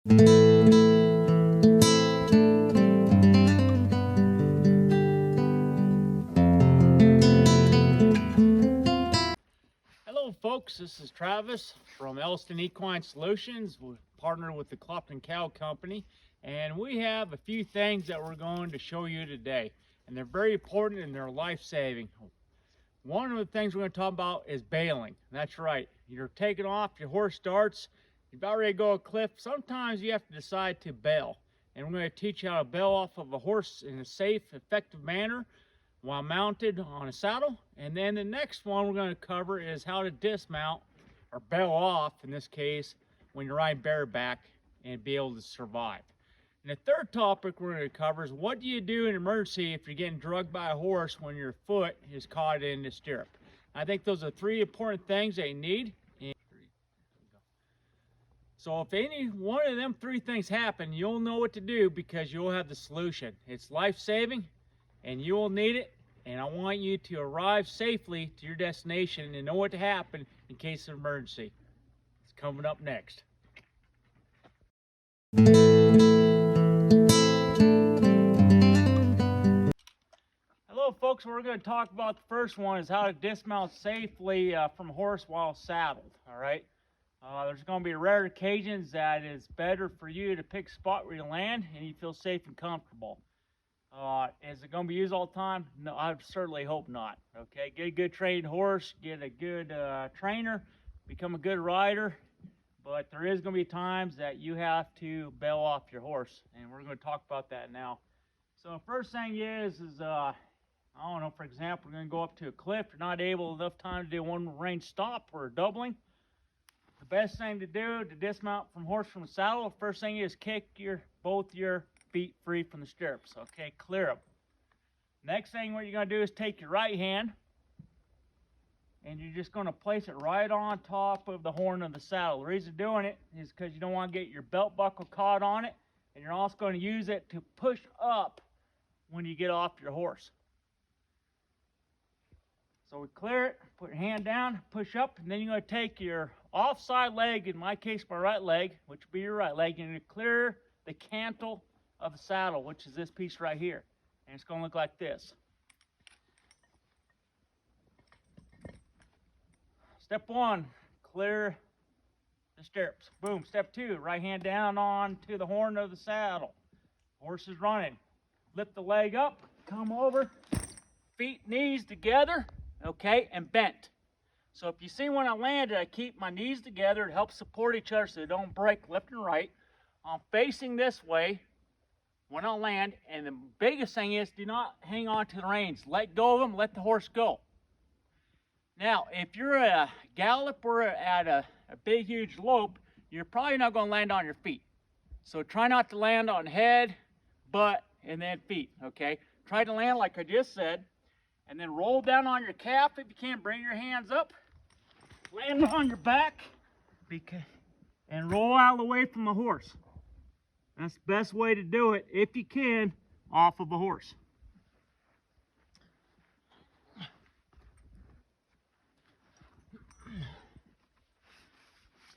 Hello folks, this is Travis from Elliston Equine Solutions. We're partnered with the Clopton Cow Company, and we have a few things that we're going to show you today, and they're very important and they're life-saving. One of the things we're going to talk about is bailing. That's right, you're taking off, your horse starts, you're about ready to go a cliff. Sometimes you have to decide to bail, and we're going to teach you how to bail off of a horse in a safe, effective manner while mounted on a saddle. And then the next one we're going to cover is how to dismount, or bail off in this case, when you're riding bareback and be able to survive. And the third topic we're going to cover is what do you do in an emergency if you're getting drugged by a horse when your foot is caught in the stirrup. I think those are three important things that you need. So if any one of them three things happen, you'll know what to do because you'll have the solution. It's life-saving and you will need it, and I want you to arrive safely to your destination and know what to happen in case of emergency. It's coming up next. Hello folks, we're going to talk about the first one is how to dismount safely from a horse while saddled. Alright, there's going to be rare occasions that it's better for you to pick a spot where you land and you feel safe and comfortable. Is it going to be used all the time? No, I certainly hope not. Okay, get a good trained horse, get a good trainer, become a good rider, but there is going to be times that you have to bail off your horse, and we're going to talk about that now. So the first thing is I don't know, for example, we're going to go up to a cliff, you're not able enough time to do one range stop or a doubling. The best thing to do to dismount from horse from the saddle, first thing is kick both your feet free from the stirrups. Okay, clear them. Next thing what you're going to do is take your right hand and you're just going to place it right on top of the horn of the saddle. The reason doing it is because you don't want to get your belt buckle caught on it, and you're also going to use it to push up when you get off your horse. So we clear it, put your hand down, push up, and then you're going to take your offside leg, in my case my right leg, which will be your right leg, and you're going to clear the cantle of the saddle, which is this piece right here, and it's going to look like this. Step one, clear the stirrups. Boom. Step two, right hand down onto the horn of the saddle. Horse is running. Lift the leg up, come over, feet, knees together, okay, and bent. So if you see when I landed, I keep my knees together to help support each other so they don't break left and right. I'm facing this way when I land, and the biggest thing is do not hang on to the reins. Let go of them, let the horse go. Now, if you're a gallop or at a big, huge lope, you're probably not going to land on your feet. So try not to land on head, butt, and then feet, okay? Try to land like I just said, and then roll down on your calf if you can. Bring your hands up, land on your back, and roll out of the way from the horse. That's the best way to do it, if you can, off of a horse.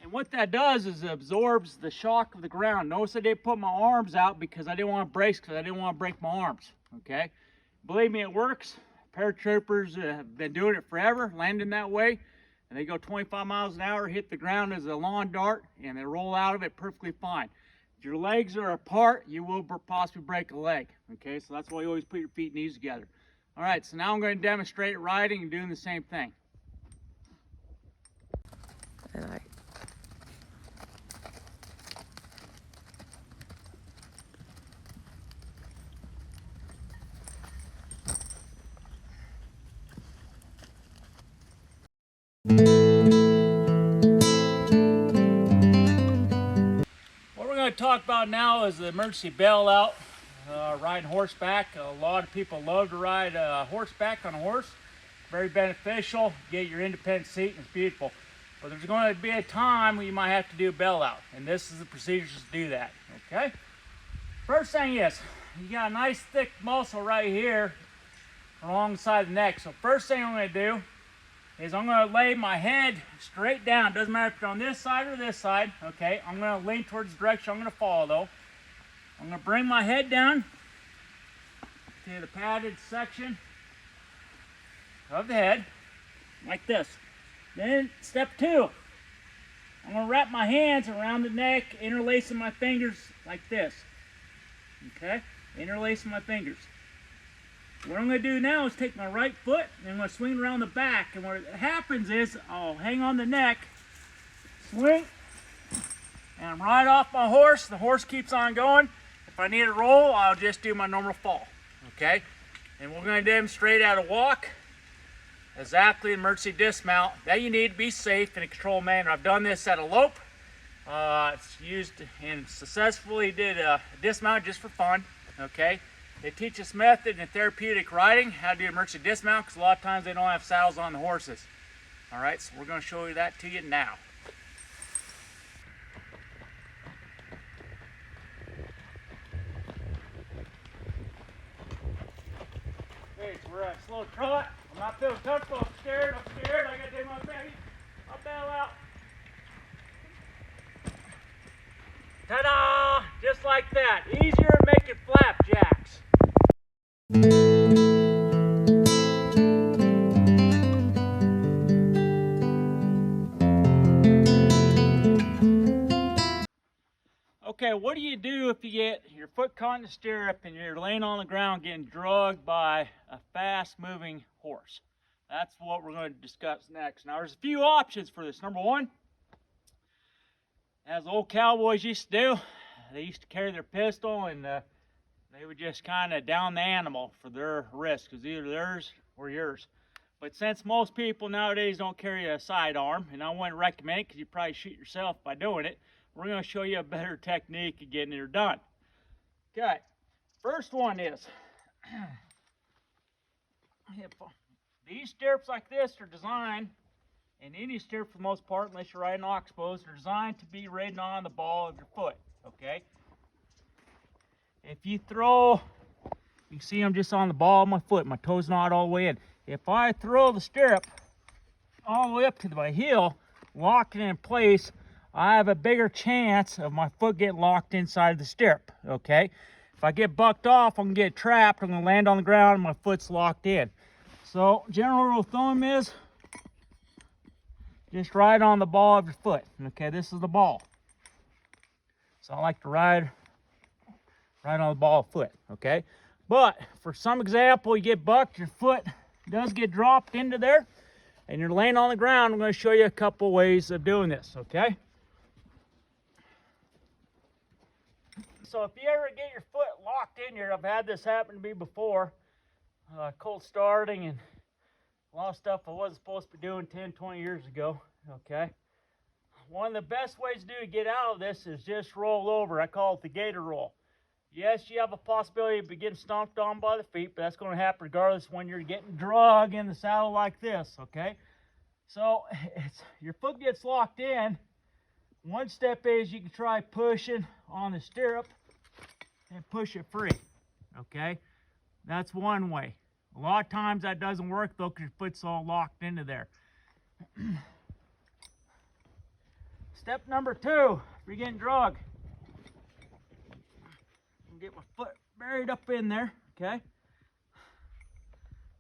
And what that does is it absorbs the shock of the ground. Notice I didn't put my arms out because I didn't want to brace, because I didn't want to break my arms, okay? Believe me, it works. Paratroopers have been doing it forever, landing that way, and they go 25 miles an hour, hit the ground as a lawn dart, and they roll out of it perfectly fine. If your legs are apart, you will possibly break a leg, okay? So that's why you always put your feet and knees together. All right, so now I'm going to demonstrate riding and doing the same thing. What we're going to talk about now is the emergency bailout, riding horseback. A lot of people love to ride horseback on a horse. Very beneficial. Get your independent seat, and it's beautiful. But there's going to be a time when you might have to do a bailout, and this is the procedures to do that, okay? First thing is, you got a nice thick muscle right here alongside the neck. So first thing I'm going to do is I'm going to lay my head straight down. Doesn't matter if you're on this side or this side. Okay, I'm going to lean towards the direction I'm going to follow though. I'm going to bring my head down to the padded section of the head, like this. Then step 2, I'm going to wrap my hands around the neck, interlacing my fingers like this. Okay, interlacing my fingers. What I'm going to do now is take my right foot and I'm going to swing around the back. And what happens is I'll hang on the neck, swing, and I'm right off my horse. The horse keeps on going. If I need to roll, I'll just do my normal fall. Okay? And we're going to demonstrate how to walk exactly emergency dismount that you need to be safe in a controlled manner. I've done this at a lope. It's used and successfully did a dismount just for fun. Okay? They teach us method in therapeutic riding, how to do emergency dismount, because a lot of times they don't have saddles on the horses. All right, so we're going to show you that to you now. Okay, so we're at a slow trot. I'm not feeling comfortable. I'm scared. I got to take my baby. I'll bail out. Ta-da! Just like that. Easier to make it flapjacks. Okay, what do you do if you get your foot caught in the stirrup and you're laying on the ground getting drugged by a fast-moving horse? That's what we're going to discuss next. Now, there's a few options for this. Number 1, as old cowboys used to do, they used to carry their pistol and they would just kind of down the animal for their risk, because either theirs or yours. But since most people nowadays don't carry a sidearm, and I wouldn't recommend it because you probably shoot yourself by doing it, we're going to show you a better technique of getting it done. Okay, first one is, these stirrups like this are designed, and any stirrup for the most part, unless you're riding oxbows, are designed to be ridden on the ball of your foot, okay? If you throw, you can see I'm just on the ball of my foot, my toe's not all the way in. If I throw the stirrup all the way up to my heel, lock it in place, I have a bigger chance of my foot getting locked inside the stirrup, okay? If I get bucked off, I'm gonna get trapped, I'm gonna land on the ground, and my foot's locked in. So, general rule of thumb is, just ride on the ball of your foot, okay? This is the ball. So I like to ride on the ball of foot, okay? But, for some example, you get bucked, your foot does get dropped into there, and you're laying on the ground. I'm gonna show you a couple ways of doing this, okay? So if you ever get your foot locked in here, I've had this happen to me before, cold starting and a lot of stuff I wasn't supposed to be doing 10, 20 years ago, okay? One of the best ways to do to get out of this is just roll over. I call it the gator roll. Yes, you have a possibility of getting stomped on by the feet, but that's going to happen regardless when you're getting drug in the saddle like this, okay? So your foot gets locked in. One step is you can try pushing on the stirrup and push it free, okay? That's one way. A lot of times that doesn't work though, because your foot's all locked into there. Step number 2, if you're getting drug, I'll get my foot buried up in there, okay?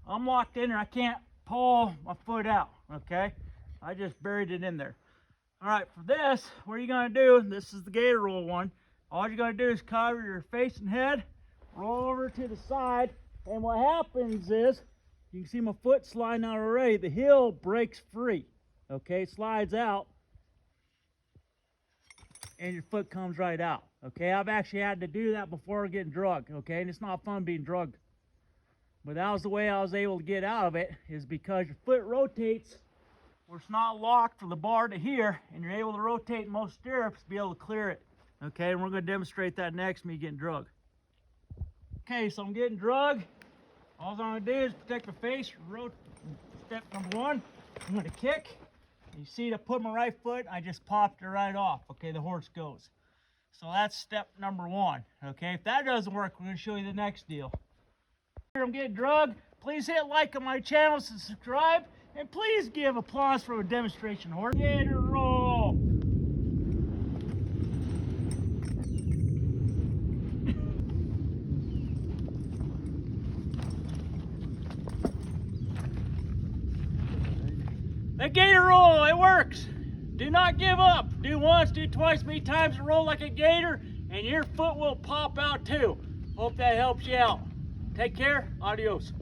I'm locked in there, I can't pull my foot out, okay? I just buried it in there. All right, for this, what are you gonna do? This is the gator roll one. All you're gonna do is cover your face and head, roll over to the side, and what happens is, you can see my foot sliding out already, the heel breaks free, okay? It slides out, and your foot comes right out, okay? I've actually had to do that before getting drugged, okay? And it's not fun being drugged. But that was the way I was able to get out of it, is because your foot rotates where it's not locked from the bar to here, and you're able to rotate most stirrups to be able to clear it. Okay, and we're going to demonstrate that next, me getting drugged. Okay, so I'm getting drugged. All I'm going to do is protect my face. Step number 1, I'm going to kick. You see, I put my right foot, I just popped it right off. Okay, the horse goes. So that's step number 1. Okay, if that doesn't work, we're going to show you the next deal. I'm getting drugged. Please hit like on my channel, subscribe, And please give applause for a demonstration horse. Gator roll. The gator roll, it works. Do not give up. Do once, do twice, many times, roll like a gator, and your foot will pop out too. Hope that helps you out. Take care. Adios.